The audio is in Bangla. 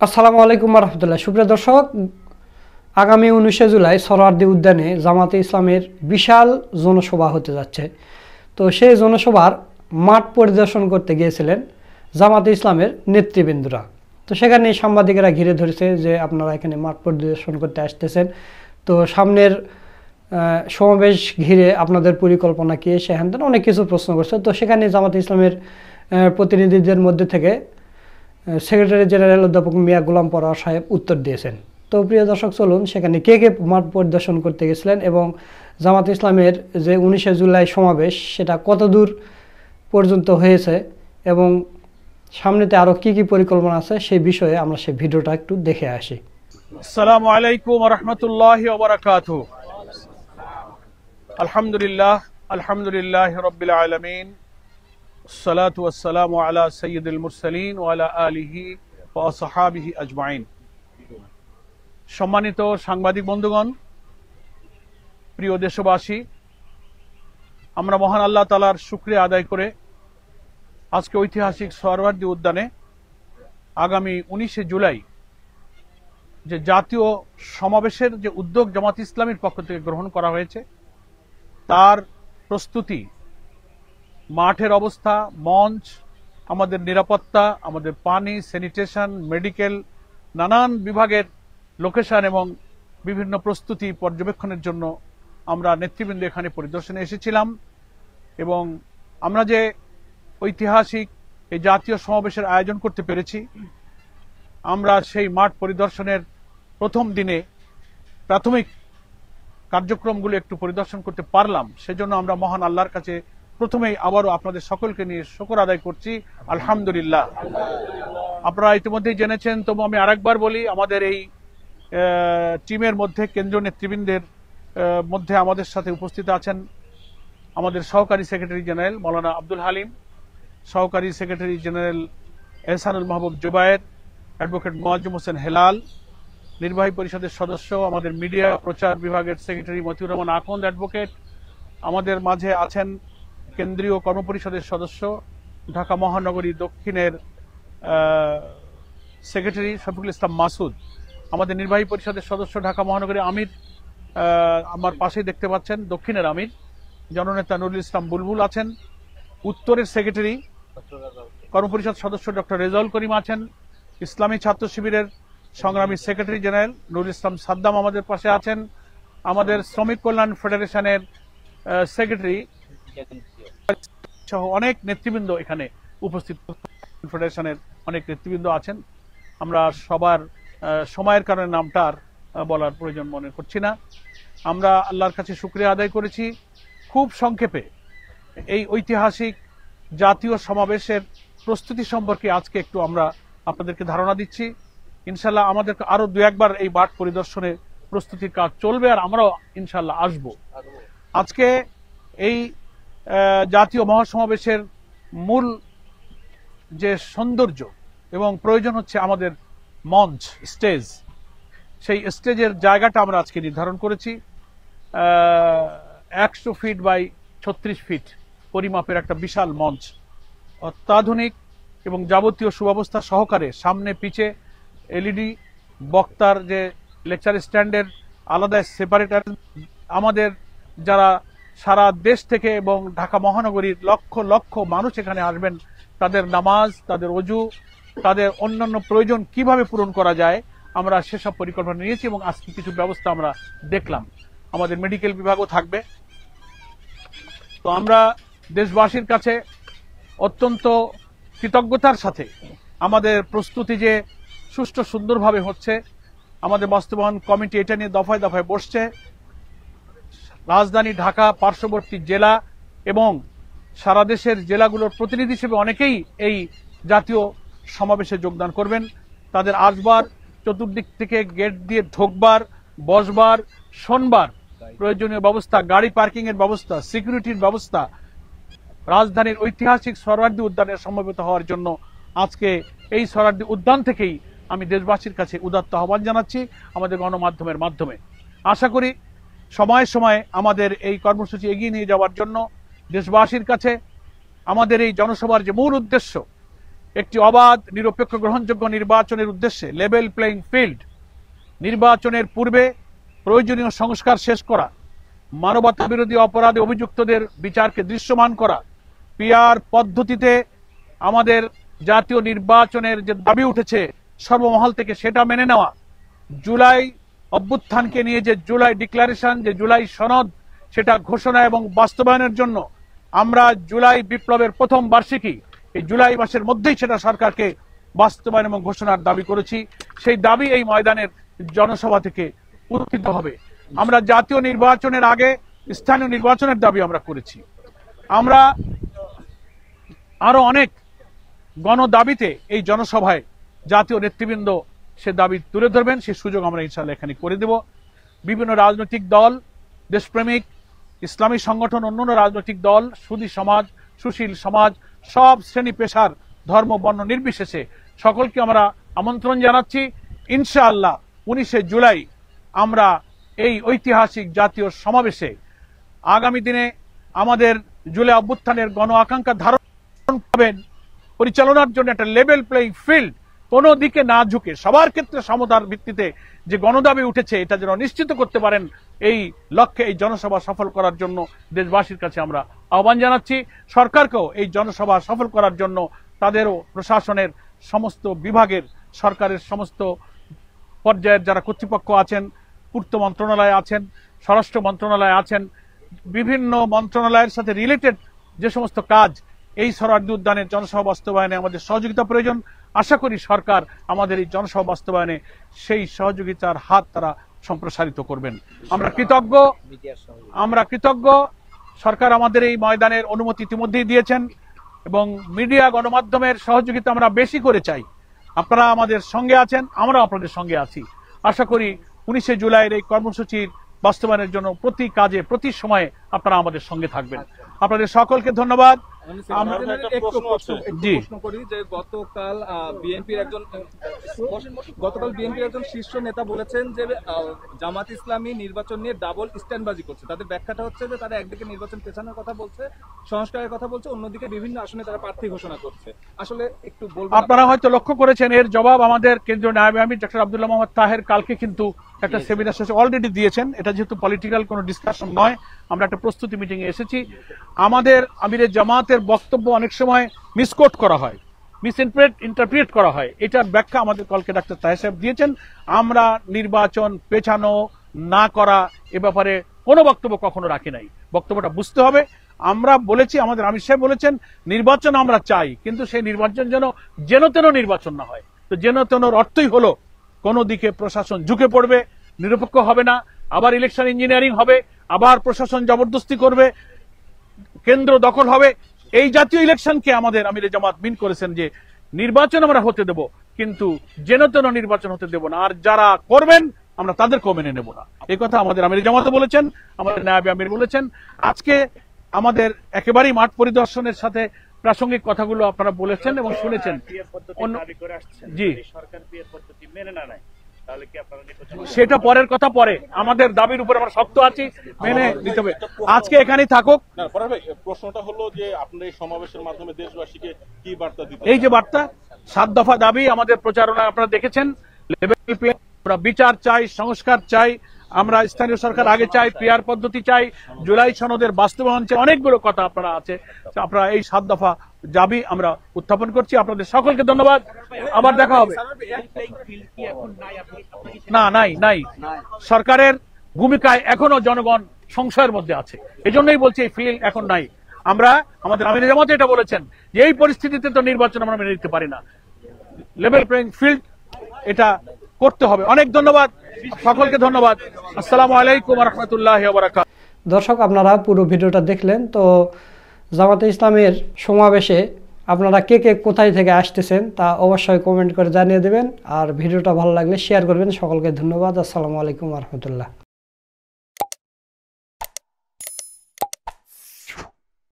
আসসালামু আলাইকুম রহমতুল্লাহ। সুপ্রিয় দর্শক, আগামী 19শে জুলাই সোহরাওয়ার্দী উদ্যানে জামাতে ইসলামের বিশাল জনসভা হতে যাচ্ছে। তো সেই জনসভার মাঠ পরিদর্শন করতে গিয়েছিলেন জামাতে ইসলামের নেতৃবৃন্দরা। তো সেখানে সাংবাদিকেরা ঘিরে ধরেছে যে আপনারা এখানে মাঠ পরিদর্শন করতে আসতেছেন, তো সামনের সমাবেশ ঘিরে আপনাদের পরিকল্পনা কী, সেখান থেকে অনেক কিছু প্রশ্ন করছে। তো সেখানে জামাতে ইসলামের প্রতিনিধিদের মধ্যে থেকে সেক্রেটারি জেনারেল অধ্যাপক মিয়া গোলাম পরোয়ার সাহেব উত্তর দিয়েছেন। তো প্রিয় দর্শক, চলুন সেখানে কে কে মাঠ পরিদর্শন করতে গেছিলেন এবং জামাত ইসলামের যে 19শে জুলাই সমাবেশ সেটা কত দূর পর্যন্ত হয়েছে এবং সামনেতে আরও কি কি পরিকল্পনা আছে সেই বিষয়ে আমরা সেই ভিডিওটা একটু দেখে আসি। আসসালামু আলাইকুম ওয়া রাহমাতুল্লাহি ওয়া বারাকাতুহু। আলহামদুলিল্লাহ রাব্বিল আলামিন, আসসালাতু ওয়াসসালামু আলা সাইয়্যিদিল মুরসালিন ওয়া আলা আলিহি ওয়া আসহাবিহি আজমাইন। সম্মানিত সাংবাদিক বন্ধুগণ, প্রিয় দেশবাসী, আমরা মহান আল্লাহ তাআলার শুকরিয়া আদায় করে আজকে ঐতিহাসিক সোহরাওয়ার্দী উদ্যানে আগামী 19শে জুলাই যে জাতীয় সমাবেশের যে উদ্যোগ জামাত ইসলামীর পক্ষ থেকে গ্রহণ করা হয়েছে তার প্রস্তুতি, মাঠের অবস্থা, মঞ্চ, আমাদের নিরাপত্তা, আমাদের পানি, স্যানিটেশন, মেডিকেল, নানান বিভাগের লোকেশন এবং বিভিন্ন প্রস্তুতি পর্যবেক্ষণের জন্য আমরা নেতৃবৃন্দ এখানে পরিদর্শনে এসেছিলাম। এবং আমরা যে ঐতিহাসিক এই জাতীয় সমাবেশের আয়োজন করতে পেরেছি, আমরা সেই মাঠ পরিদর্শনের প্রথম দিনে প্রাথমিক কার্যক্রমগুলো একটু পরিদর্শন করতে পারলাম। সেজন্য আমরা মহান আল্লাহর কাছে প্রথমেই আবারও আপনাদের সকলকে নিয়ে শুকর আদায় করছি, আলহামদুলিল্লাহ। আপনারা ইতিমধ্যেই জেনেছেন, তবু আমি আরেকবার বলি, আমাদের এই টিমের মধ্যে কেন্দ্রীয় নেতৃবৃন্দের মধ্যে আমাদের সাথে উপস্থিত আছেন আমাদের সহকারী সেক্রেটারি জেনারেল মৌলানা আব্দুল হালিম, সহকারী সেক্রেটারি জেনারেল এহসানুল মাহবুব জুবায়ের, অ্যাডভোকেট মোয়াজ্জেম হোসেন হেলাল, নির্বাহী পরিষদের সদস্য, আমাদের মিডিয়া প্রচার বিভাগের সেক্রেটারি মতিউর রহমান আকন্দ অ্যাডভোকেট, আমাদের মাঝে আছেন কেন্দ্রীয় কর্মপরিষদের সদস্য, ঢাকা মহানগরী দক্ষিণের সেক্রেটারি শফিকুল ইসলাম মাসুদ, আমাদের নির্বাহী পরিষদের সদস্য ঢাকা মহানগরী আমির, আমার পাশেই দেখতে পাচ্ছেন দক্ষিণের আমির জননেতা নুরুল ইসলাম বুলবুল আছেন, উত্তরের সেক্রেটারি কর্মপরিষদ সদস্য ডক্টর রেজাউল করিম আছেন, ইসলামী ছাত্র শিবিরের সংগ্রামী সেক্রেটারি জেনারেল নুরুল ইসলাম সাদ্দাম আমাদের পাশে আছেন, আমাদের শ্রমিক কল্যাণ ফেডারেশনের সেক্রেটারি সহ অনেক নেতৃবৃন্দ এখানে উপস্থিত, ফেডারেশনের অনেক নেতৃবৃন্দ আছেন। আমরা সবার সময়ের কারণে নামটা আর বলার প্রয়োজন মনে করছি না। আমরা আল্লাহর কাছে শুকরিয়া আদায় করেছি। খুব সংক্ষেপে এই ঐতিহাসিক জাতীয় সমাবেশের প্রস্তুতি সম্পর্কে আজকে একটু আমরা আপনাদেরকে ধারণা দিচ্ছি। ইনশাল্লাহ আমাদের আরো দু একবার এই মাঠ পরিদর্শনে প্রস্তুতির কাজ চলবে, আর আমরাও ইনশাল্লাহ আসব। আজকে এই জাতীয় মহাসমাবেশের মূল যে সৌন্দর্য এবং প্রয়োজন হচ্ছে আমাদের মঞ্চ, স্টেজ। সেই স্টেজের জায়গাটা আমরা আজকে নির্ধারণ করেছি 100 ফিট বাই 36 ফিট পরিমাপের একটা বিশাল মঞ্চ, অত্যাধুনিক এবং যাবতীয় সুব্যবস্থা সহকারে, সামনে পিছে এলইডি, বক্তার যে লেকচার স্ট্যান্ডের আলাদা সেপারেটার, আমাদের যারা সারা দেশ থেকে এবং ঢাকা মহানগরীর লক্ষ লক্ষ মানুষ এখানে আসবেন, তাদের নামাজ, তাদের ওযু, তাদের অন্যান্য প্রয়োজন কিভাবে পূরণ করা যায় আমরা সেসব পরিকল্পনা নিয়েছি এবং আজকে কিছু ব্যবস্থা আমরা দেখলাম। আমাদের মেডিকেল বিভাগও থাকবে। তো আমরা দেশবাসীর কাছে অত্যন্ত কৃতজ্ঞতার সাথে আমাদের প্রস্তুতি যে সুষ্ঠু সুন্দরভাবে হচ্ছে, আমাদের বাস্তবায়ন কমিটি এটা নিয়ে দফায় দফায় বসছে। রাজধানী ঢাকা, পার্শ্ববর্তী জেলা এবং সারা দেশের জেলাগুলোর প্রতিনিধি হিসেবে অনেকেই এই জাতীয় সমাবেশে যোগদান করবেন। তাদের আসবার, চতুর্দিক থেকে গেট দিয়ে ঢোকবার, বসবার, শোনবার প্রয়োজনীয় ব্যবস্থা, গাড়ি পার্কিং এর ব্যবস্থা, সিকিউরিটির ব্যবস্থা, রাজধানীর ঐতিহাসিক সোহরাওয়ার্দী উদ্যানে সমবেত হওয়ার জন্য আজকে এই সোহরাওয়ার্দী উদ্যান থেকেই আমি দেশবাসীর কাছে উদাত্ত আহ্বান জানাচ্ছি আমাদের গণমাধ্যমের মাধ্যমে। আশা করি সময়ে সময়ে আমাদের এই কর্মসূচি এগিয়ে নিয়ে যাওয়ার জন্য দেশবাসীর কাছে আমাদের এই জনসভার যে মূল উদ্দেশ্য, একটি অবাধ, নিরপেক্ষ, গ্রহণযোগ্য নির্বাচনের উদ্দেশ্যে লেভেল প্লেইং ফিল্ড, নির্বাচনের পূর্বে প্রয়োজনীয় সংস্কার শেষ করা, মানবতা বিরোধী অপরাধে অভিযুক্তদের বিচারকে দৃশ্যমান করা, পিআর পদ্ধতিতে আমাদের জাতীয় নির্বাচনের যে দাবি উঠেছে সর্বমহল থেকে সেটা মেনে নেওয়া, জুলাই অভ্যুত্থানকে নিয়ে যে জুলাই ডিক্লারেশন, যে জুলাই সনদ, সেটা ঘোষণা এবং বাস্তবায়নের জন্য আমরা জুলাই বিপ্লবের প্রথম বার্ষিকী এই জুলাই মাসের মধ্যেই সেটা সরকারকে বাস্তবায়ন এবং ঘোষণার দাবি করেছি। সেই দাবি এই ময়দানের জনসভা থেকে উত্থিত হবে। আমরা জাতীয় নির্বাচনের আগে স্থানীয় নির্বাচনের দাবি আমরা করেছি। আমরা আরো অনেক গণদাবিতে এই জনসভায় জাতীয় নেতৃবৃন্দ সে দাবি তুলে ধরবেন, সে সুযোগ আমরা ইনশাআল্লাহ এখানে করে দেব। বিভিন্ন রাজনৈতিক দল, দেশপ্রেমিক, ইসলামী সংগঠন, অন্যান্য রাজনৈতিক দল, সুধী সমাজ, সুশীল সমাজ, সব শ্রেণী পেশার, ধর্ম, বর্ণ নির্বিশেষে সকলকে আমরা আমন্ত্রণ জানাচ্ছি। ইনশাআল্লাহ 19শে জুলাই আমরা এই ঐতিহাসিক জাতীয় সমাবেশে আগামী দিনে আমাদের জুলাই অভ্যুত্থানের গণ আকাঙ্ক্ষা ধারণ পাবেন পরিচালনার জন্য একটা লেভেল প্লেইং ফিল্ড, কোনো দিকে না ঝুঁকে সবার ক্ষেত্রে সমতার ভিত্তিতে যে গণদাবি উঠেছে এটা যেন নিশ্চিত করতে পারেন, এই লক্ষ্যে এই জনসভা সফল করার জন্য দেশবাসীর কাছে আমরা আহ্বান জানাচ্ছি। সরকারকেও এই জনসভা সফল করার জন্য তাদেরও প্রশাসনের সমস্ত বিভাগের, সরকারের সমস্ত পর্যায়ের যারা কর্তৃপক্ষ আছেন, পূর্ত মন্ত্রণালয় আছেন, স্বরাষ্ট্র মন্ত্রণালয় আছেন, বিভিন্ন মন্ত্রণালয়ের সাথে রিলেটেড যে সমস্ত কাজ এই সোহরাওয়ার্দী উদ্যানের জনসভা বাস্তবায়নে আমাদের সহযোগিতা প্রয়োজন। আশা করি সরকার আমাদের এই জনসভা বাস্তবায়নে সেই সহযোগিতার হাত তারা সম্প্রসারিত করবেন। আমরা কৃতজ্ঞ। সরকার আমাদের এই ময়দানের অনুমতি ইতিমধ্যেই দিয়েছেন এবং মিডিয়া, গণমাধ্যমের সহযোগিতা আমরা বেশি করে চাই। আপনারা আমাদের সঙ্গে আছেন, আমরাও আপনাদের সঙ্গে আছি। আশা করি 19শে জুলাইয়ের এই কর্মসূচির বাস্তবায়নের জন্য প্রতি কাজে, প্রতি সময়ে আপনারা আমাদের সঙ্গে থাকবেন। আপনাদের সকলকে ধন্যবাদ। গতকাল বিএনপির একজন শীর্ষ নেতা বলেছেন যে জামাত ইসলামী নির্বাচন নিয়ে ডাবল স্ট্যান্ডবাজি করছে। তাদের ব্যাখ্যাটা হচ্ছে যে তারা একদিকে নির্বাচন পেছানোর কথা বলছে, সংস্কারের কথা বলছে, অন্যদিকে বিভিন্ন আসনে তারা প্রার্থী ঘোষণা করছে। আসলে একটু বলবো, আপনারা হয়তো লক্ষ্য করেছেন এর জবাব আমাদের কেন্দ্রীয় নায়েব আমির ডক্টর আব্দুল্লাহ মোহাম্মদ তাহের কালকে কিন্তু একটা সেমিনার শেষে অলরেডি দিয়েছেন। এটা যেহেতু পলিটিক্যাল কোনো ডিসকাশন নয়, আমরা একটা প্রস্তুতি মিটিং এ এসেছি। আমাদের আমিরের জামাতের বক্তব্য অনেক সময় মিসকোট করা হয়, ইন্টারপ্রিট করা হয়। এটার ব্যাখ্যা আমাদের কালকে ডাক্তার তাহের সাহেব দিয়েছেন। আমরা নির্বাচন পেছানো না করা এ ব্যাপারে কোনো বক্তব্য কখনো রাখি নাই। বক্তব্যটা বুঝতে হবে। আমরা বলেছি, আমাদের আমির সাহেব বলেছেন নির্বাচন আমরা চাই, কিন্তু সেই নির্বাচন যেন তেন নির্বাচন না হয়। তো যেন তেনর অর্থই হলো কোনো দিকে প্রশাসন ঝুঁকে পড়বে, নিরপেক্ষ হবে না, আবার ইলেকশন ইঞ্জিনিয়ারিং হবে, আবার প্রশাসন জবরদস্তি করবে, কেন্দ্র দখল হবে। এই জাতীয় ইলেকশনকে আমাদের আমিরে জামাত মিন করেছেন যে নির্বাচন আমরা হতে দেব, কিন্তু যেন তেন নির্বাচন হতে দেব না, আর যারা করবেন আমরা তাদেরকেও মেনে নেব না। এই কথা আমাদের আমিরে জামাত বলেছেন, আমাদের নায়েব আমির বলেছেন। আজকে আমাদের একেবারেই মাঠ পরিদর্শনের সাথে প্রাসঙ্গিক কথাগুলো আপনারা বলেছেন এবং শুনেছেন। জি, সেটা পরের কথা, পরে আমাদের দাবির উপর আমরা শক্ত আছি, মেনে নিতে হবে। আজকে এখানেই থাকুক। প্রশ্নটা হলো যে আপনার এই সমাবেশের মাধ্যমে দেশবাসীকে কি বার্তা দিতে? এই যে বার্তা, 7 দফা দাবি আমাদের প্রচারণায় আপনারা দেখেছেন। লেভেল প্লে, আমরা বিচার চাই, সংস্কার চাই, আমরা স্থানীয় সরকার আগে চাই, পিআর পদ্ধতি চাই, জুলাই সনদের বাস্তবায়ন চাই, অনেকগুলো কথা আপনারা আছে। আপনারা এই 7 দফা দাবি আমরা উত্থাপন করছি। আপনাদের সকলকে ধন্যবাদ। আবার দেখা হবে। না, নাই। সরকারের ভূমিকায় এখনো জনগণ সংশয়ের মধ্যে আছে, এজন্যই বলছি এই ফিল এখন নাই। আমরা আমাদের আমির জামাত এটা বলেছেন যে এই পরিস্থিতিতে তো নির্বাচন আমরা মেনে নিতে পারি না, লেভেল প্লেইং ফিল্ড এটা করতে হবে। অনেক ধন্যবাদ, সকলকে ধন্যবাদ। আসসালামু আলাইকুম ওয়া রাহমাতুল্লাহি ওয়া বারাকাতুহু। দর্শক, আপনারা পুরো ভিডিওটা দেখলেন। তো জামাতে ইসলামের সমাবেশে আপনারা কে কে কোথায় থেকে আসতেছেন তা অবশ্যই কমেন্ট করে জানিয়ে দেবেন। আর ভিডিওটা ভালো লাগলে শেয়ার করবেন। সকলকে ধন্যবাদ। আসসালামু আলাইকুম ওয়া রাহমাতুল্লাহ।